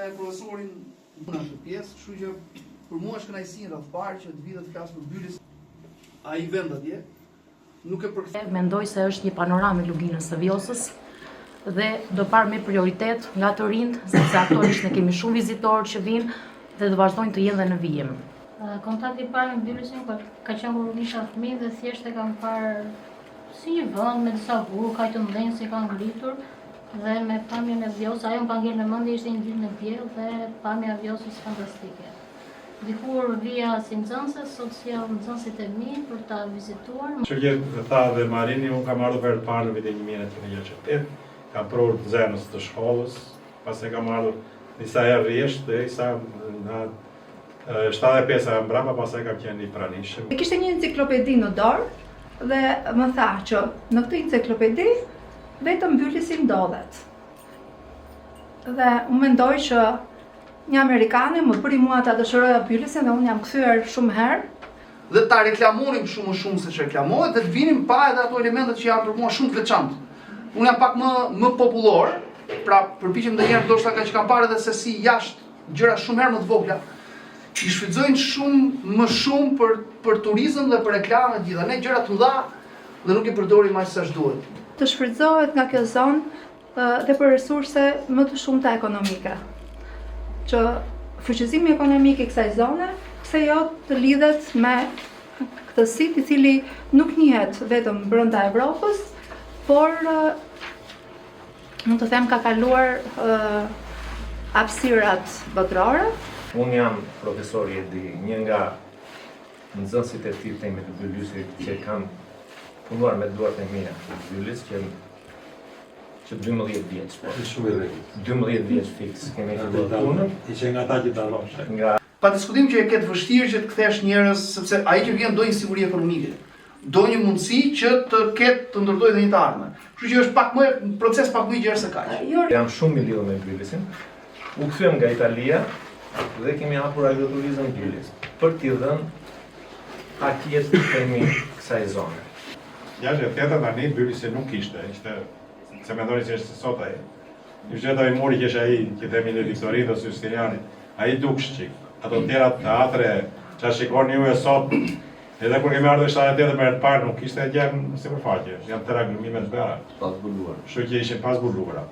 me profesorin në këtë pjesë, kështu që për mua është kënaqësi rreth parë që të vi dhe të flas për Bylis. Ai vend atje nuk e përkthej. Mendoj se është një panoramë e luginës së Vjosës dhe do parë me prioritet nga të rinjt, sepse aktualisht ne kemi shumë vizitorë që vinë dhe do vazhdojnë të jenë dhe në vijim. Kontakti i parë me Bylisin ka qenë kur isha fëmijë dhe thjesht e kam parë si një vend me disa burg, kaq të mëdhenj si kanë ngritur dhe me pamjen e Vjosës, ajo më ka ngel në mendje ishte një ditë në diell dhe pamja e Vjosës fantastike. Dikur vija si nxënëse, sot sjell nxënësit e mi për ta vizituar. Që tha dhe Marini, unë kam ardhur herë të parë në vitin 1998, kam provuar të nxënës të shkollës, pas e kam ardhur disa herë rresht dhe isa nga 75 mbrapa, pas e kam qenë i pranishëm. Kishte një enciklopedi në dorë dhe më tha që në këtë enciklopedi vetëm Bylisi ndodhet. Dhe unë mendoj që një Amerikani më bëri mua ta dëshiroja Bylisin dhe unë jam kthyer shumë herë. Dhe ta reklamonim shumë se që reklamohet dhe të vinim pa edhe ato elementet që janë për mua shumë të veçantë. Unë jam pak më popullor, pra përpiqem ndonjëherë ndoshta nga që kam parë edhe se si jashtë gjëra shumë herë më të vogla. I shfrytëzojnë më shumë për turizëm dhe për reklame të gjitha. Ne gjëra të mëdha dhe nuk i përdorim aq sa duhet. Të shfrytëzohet nga kjo zonë dhe për resurse më të shumta ekonomike. Që fuqizimi ekonomik i kësaj zone pse jo të lidhet me këtë sit i cili nuk njihet vetëm brenda Evropës, por mund të them ka kaluar hapësirat botërore. Unë jam profesor i di, një nga nxënësit e tij të Bylisit që kanë punuar me duart e mia në Bylis që 12 vjeç, po. Shumë i rregullt. 12 vjeç fiks kemi filluar punën. Ishte nga ata që dalloshte. Pa diskutim që e ketë vështirë që të kthesh njerëz, sepse ai që vjen do një siguri ekonomike. Do një mundësi që të ketë të ndërdojë dhe një të ardhmen. Kështu që është proces pak më i gjerë se kaq. Jam shumë i lidhur me Bylisin. U kthem nga Italia dhe kemi hapur agroturizëm Bylis për t'i dhënë akjes të themi kësaj zone. Jashtë tjetër tani Bylisi nuk ishte se mendoni se është sot ai. I vjetë ai mori që është ai, që themi në Viktorinë ose Justinianit. Ai duksh çik. Ato tjera teatre që shikoni ju e sot. Edhe kur kemi ardhur 78 më herë të parë nuk kishte gjë në sipërfaqe. Janë tëra gëmime të bëra. Pas zbuluar. Kështu që ishin pas zbuluara.